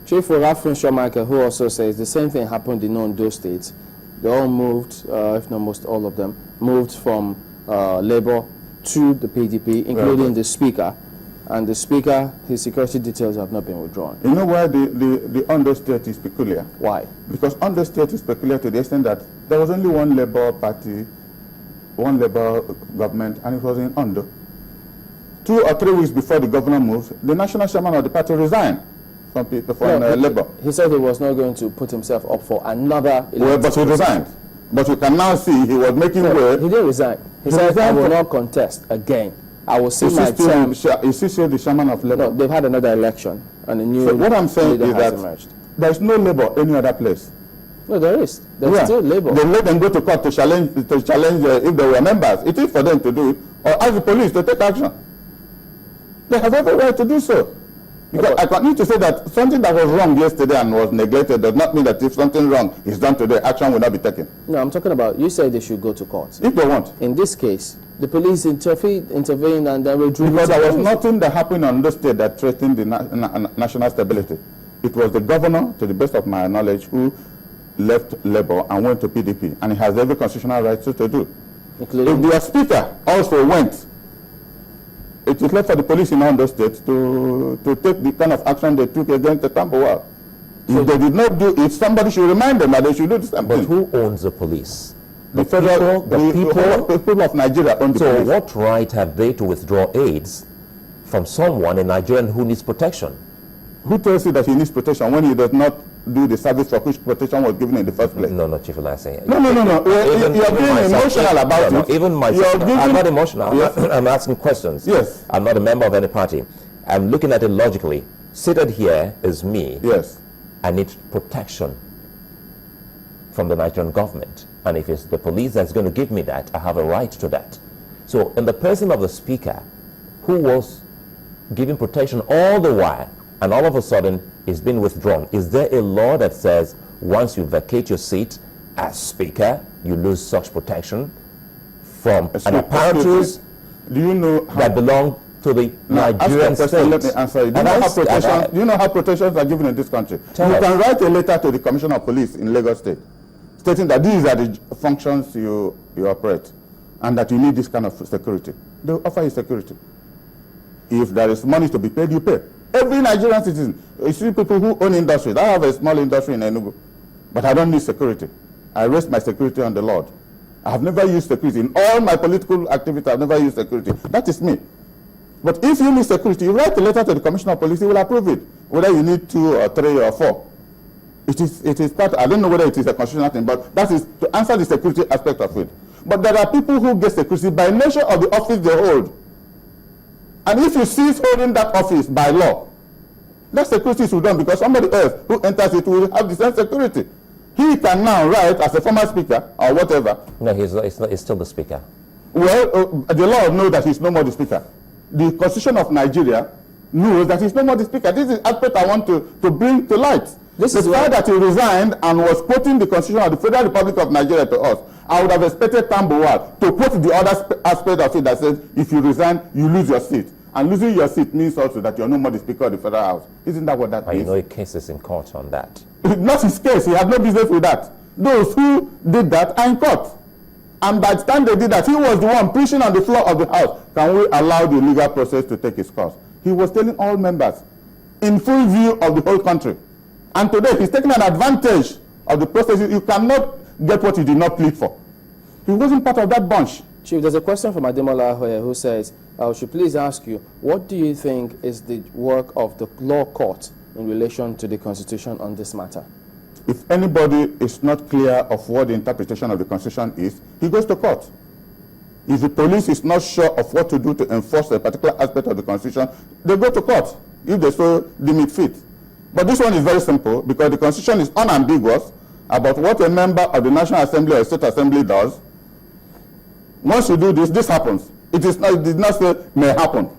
Chief Rafin Shomaka, who also says the same thing happened in Ondo State. They all moved, if not most all of them, moved from Labour to the PDP, including the Speaker. And the Speaker, his security details have not been withdrawn. You know why the Ondo State is peculiar? Why? Because Ondo State is peculiar to the extent that there was only one Labour party, one Labour government, and it was in Ondo. 2 or 3 weeks before the governor moved, the national chairman of the party resigned from Labour. He said he was not going to put himself up for another election. Well, but he resigned. But you can now see he was making way. He didn't resign. He said, I will not contest again. I will see my term. Is he still the chairman of Labour? No, they've had another election, and a new so what I'm saying is that emerged. There's no Labour any other place. No, there is. There's still Labour. They let them go to court to challenge if they were members. It is for them to do it, or ask the police to take action. They have every right to do so. Because I continue to say that something that was wrong yesterday and was neglected does not mean that if something wrong is done today, action will not be taken. No, I'm talking about, you said they should go to court. If they want. In this case, the police intervened and then withdrew. Because there was nothing that happened on the state that threatened the national stability. It was the governor, to the best of my knowledge, who left Labour and went to PDP. And he has every constitutional right to do. Including if the speaker also went, it is left for the police in Ondo State to take the kind of action they took against the Tambuwal. If they did not do it, somebody should remind them that they should do this. But who owns the police? The people of Nigeria own the police. So what right have they to withdraw aids from someone in Nigeria who needs protection? Who tells you that he needs protection when he does not do the service for which protection was given in the first place? No, Chief Ulasi. No. You're being emotional about it. Even myself, I'm not emotional. Yes. I'm asking questions. Yes. I'm not a member of any party. I'm looking at it logically. Seated here is me. Yes. I need protection from the Nigerian government. And if it's the police that's going to give me that, I have a right to that. So in the person of the speaker, who was giving protection all the while, and all of a sudden is being withdrawn, is there a law that says once you vacate your seat as speaker, you lose such protection from an apparatus do you know that belong to the Nigerian state? Let me answer you. Do you know how protections are given in this country? You can write a letter to the Commissioner of Police in Lagos State stating that these are the functions you operate and that you need this kind of security. They will offer you security. If there is money to be paid, you pay. Every Nigerian citizen. You see people who own industries. I have a small industry in Enugu, but I don't need security. I rest my security on the Lord. I have never used security. In all my political activity, I've never used security. That is me. But if you need security, you write a letter to the Commissioner of Police, he will approve it. Whether you need 2 or 3 or 4. It is part, I don't know whether it is a constitutional thing, but that is to answer the security aspect of it. But there are people who get security by nature of the office they hold. And if you cease holding that office by law, that security is done because somebody else who enters it will have the same security. He can now write as a former speaker or whatever. No, he's still the speaker. Well, the law knows that he's no more the speaker. The Constitution of Nigeria knows that he's no more the speaker. This is the aspect I want to bring to light. This is why that he resigned and was quoting the Constitution of the Federal Republic of Nigeria to us. I would have expected Tambuwal to quote the other aspect of it that says, if you resign, you lose your seat. And losing your seat means also that you're no more the Speaker of the Federal House. Isn't that what that means? You know a case is in court on that. Not his case. He had no business with that. Those who did that are in court. And by the time they did that, he was the one preaching on the floor of the House. Can we allow the legal process to take its course? He was telling all members in full view of the whole country. And today he's taking an advantage of the process. You cannot get what you did not plead for. He wasn't part of that bunch. Chief, there's a question from Ademola Ahoye who says, I should please ask you, what do you think is the work of the law court in relation to the Constitution on this matter? If anybody is not clear of what the interpretation of the Constitution is, he goes to court. If the police is not sure of what to do to enforce a particular aspect of the Constitution, they go to court, if they so deem it fit. But this one is very simple, because the Constitution is unambiguous about what a member of the National Assembly or State Assembly does. Once you do this, this happens. It did not say may happen,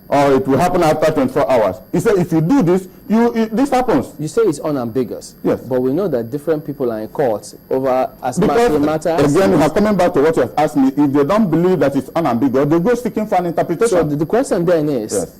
or it will happen after 24 hours. He said if you do this, this happens. You say it's unambiguous. Yes. But we know that different people are in court over as much as the matter. Again, we are coming back to what you have asked me. If they don't believe that it's unambiguous, they go seeking for an interpretation. So the question then is, yes,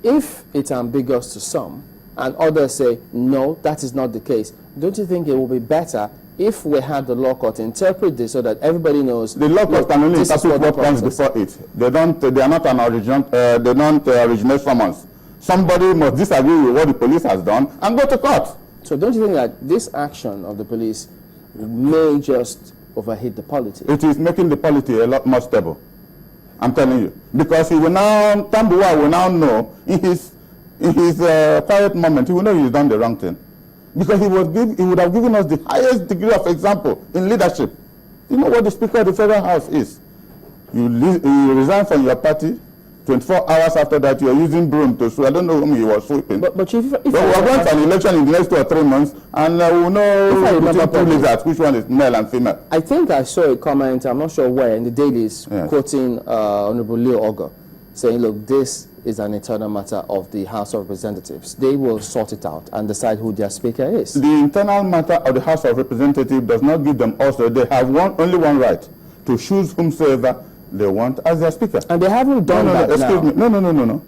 if it's ambiguous to some, and others say, no, that is not the case. Don't you think it would be better if we had the law court interpret this so that everybody knows? The law court can only interpret what comes before it. They are not an origin. They don't originate summons. Somebody must disagree with what the police has done and go to court. So don't you think that this action of the police may just overhit the polity? It is making the polity a lot more stable. I'm telling you, because he will now, Tambuwal will now know in his quiet moment, he will know he's done the wrong thing, because he would have given us the highest degree of example in leadership. You know what the Speaker of the Federal House is? You resign from your party. 24 hours after that, you are using broom to sweep. I don't know whom he was sweeping. But Chief, we are going for an election in the next 2 or 3 months, and we will know between two lizards which one is male and female. I think I saw a comment, I'm not sure where, in the dailies, quoting Honorable Leo Ogo, saying, look, this is an internal matter of the House of Representatives. They will sort it out and decide who their Speaker is. The internal matter of the House of Representatives does not give them also. They have only one right, to choose whomsoever they want as their Speaker. And they haven't done that excuse me. No.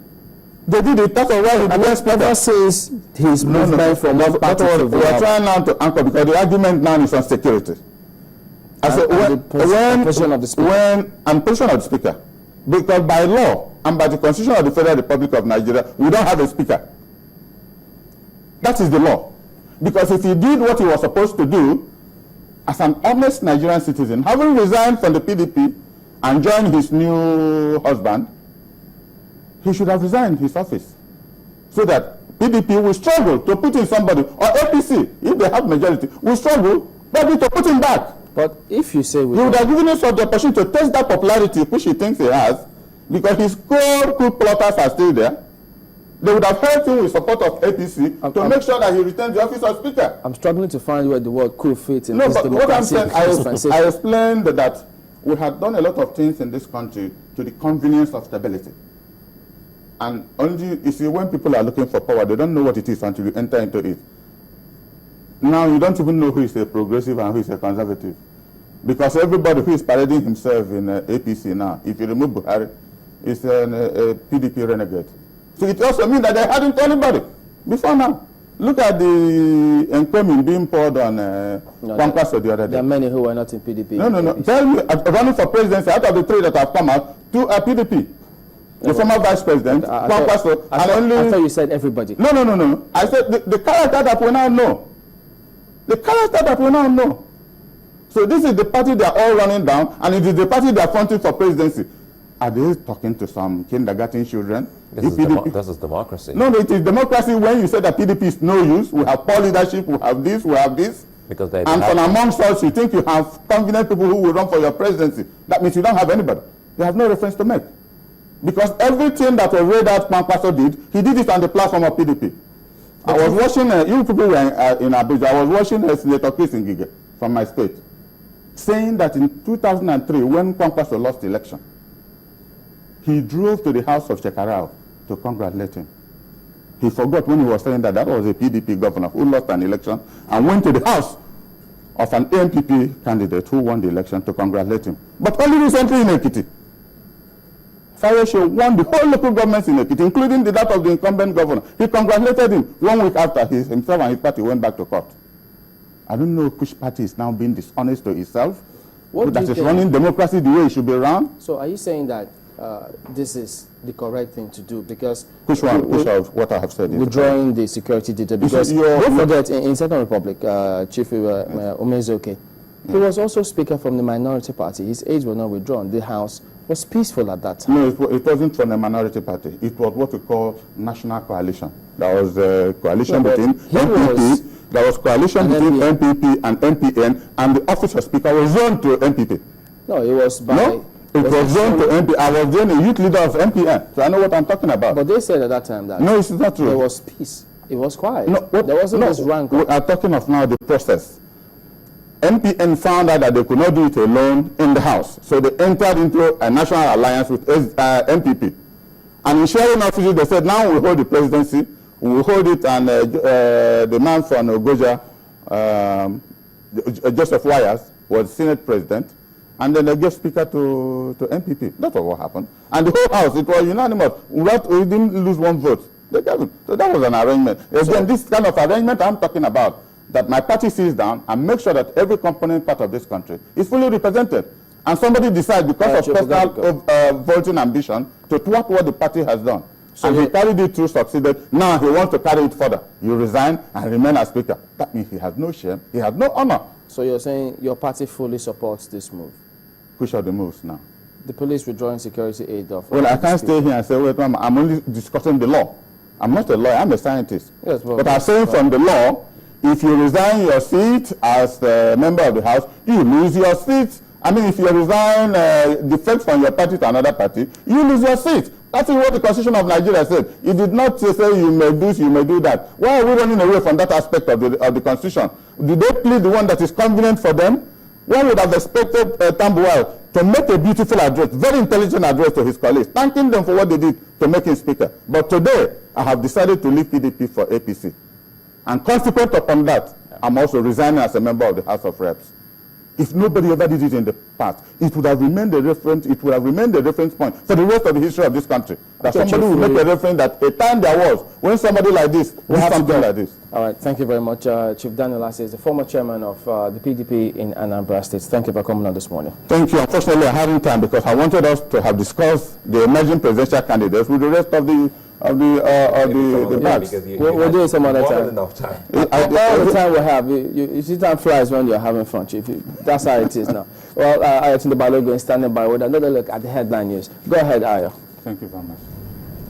They did it. That's why he became Speaker. Says his movement from one party to the other. We are trying now to anchor, because the argument now is on security. And position of the Speaker. Position of the Speaker. Because by law and by the Constitution of the Federal Republic of Nigeria, we don't have a Speaker. That is the law. Because if he did what he was supposed to do, as an honest Nigerian citizen, having resigned from the PDP and joined his new husband, he should have resigned his office, so that PDP will struggle to put in somebody, or APC, if they have majority, will struggle probably to put him back. But if you say... He would have given himself the opportunity to test that popularity which he thinks he has, because his core coup plotters are still there. They would have helped him with support of APC to make sure that he retains the office of Speaker. I'm struggling to find where the word coup fits in. No, but what I'm saying, I explained that we had done a lot of things in this country to the convenience of stability. And only, you see, when people are looking for power, they don't know what it is until you enter into it. Now, you don't even know who is a progressive and who is a conservative. Because everybody who is parading himself in APC now, if you remove Buhari, is a PDP renegade. So it also means that they hadn't told anybody before now. Look at the encomium being poured on Kwankwaso the other day. There are many who are not in PDP. No. Tell me, running for presidency, out of the 3 that have come out, 2 are PDP. The former vice president, Kwankwaso, and only... I thought you said everybody. No. I said the character that we now know. The character that we now know. So this is the party they are all running down, and it is the party they are fronting for presidency. Are they talking to some kindergarten children? This is democracy. No, it is democracy when you say that PDP is no use. We have poor leadership, we have this, we have this. Because they and from amongst us, you think you have convenient people who will run for your presidency. That means you don't have anybody. You have no reference to make. Because everything that was read out Kwankwaso did, he did it on the platform of PDP. I was watching, you people were in Abuja, I was watching Senator Chris Ngige from my state, saying that in 2003, when Kwankwaso lost the election, he drove to the house of Shekarau to congratulate him. He forgot when he was saying that was a PDP governor who lost an election and went to the house of an ANPP candidate who won the election to congratulate him. But only recently in Ekiti, Fayoshe won the whole local governments in Ekiti, including that of the incumbent governor. He congratulated him 1 week after himself and his party went back to court. I don't know which party is now being dishonest to itself, that is running democracy the way it should be run. So are you saying that this is the correct thing to do? Because which one? Which of what I have said? Withdrawing the security data. Because don't forget, in Second Republic, Chief Umezoke, he was also Speaker from the minority party. His aides were not withdrawn. The House was peaceful at that time. No, it wasn't from the minority party. It was what we call national coalition. There was a coalition between NPP. There was coalition between NPP and NPN, and the office of Speaker was zoned to NPP. No, it was by... No? It was zoned to MP. I was then a youth leader of MPN, so I know what I'm talking about. But they said at that time that... No, it's not true. There was peace. It was quiet. No, there wasn't this rancor. We are talking of now the process. MPN found out that they could not do it alone in the House, so they entered into a national alliance with MPP. And in sharing offices, they said, now we hold the presidency, we will hold it, and the man from Ogoja, Joseph Wires, was Senate president, and then they gave Speaker to MPP. That's what happened. And the whole House, it was unanimous. We didn't lose 1 vote They gave him. So that was an arrangement. Again, this kind of arrangement I'm talking about, that my party sits down and makes sure that every component part of this country is fully represented. And somebody decides, because of personal voting ambition, to thwart what the party has done. So and he carried it through, succeeded. Now he wants to carry it further. You resign and remain as speaker. That means he has no shame. He has no honor. So you're saying your party fully supports this move? Which are the moves now? The police withdrawing security aid off. Well, I can't stay here and say, wait, I'm only discussing the law. I'm not a lawyer, I'm a scientist. Yes, but I'm saying from the law, if you resign your seat as a member of the House, you lose your seat. I mean, if you resign, defect from your party to another party, you lose your seat. That's what the Constitution of Nigeria said. It did not say you may do this, you may do that. Why are we running away from that aspect of the Constitution? Did they plead the one that is convenient for them? One would have expected Tambuwal to make a beautiful address, very intelligent address to his colleagues, thanking them for what they did to make him speaker. But today, I have decided to leave PDP for APC. And consequent upon that, I'm also resigning as a member of the House of Reps. If nobody ever did it in the past, it would have remained a reference. It would have remained a reference point for the rest of the history of this country. That somebody will make a reference that a time there was when somebody like this will have something like this. All right, thank you very much. Chief Daniel Ulasi is the former chairman of the PDP in Anambra State. Thank you for coming on this morning. Thank you. Unfortunately, I hadn't time because I wanted us to have discussed the emerging presidential candidates with the rest of the parts. We'll do it some other time. Enough time. All the time we have. You see, time flies when you're having fun, Chief. That's how it is now. Well, Ayo Balogun is standing by with another look at the headline news. Go ahead, Ayo. Thank you very much.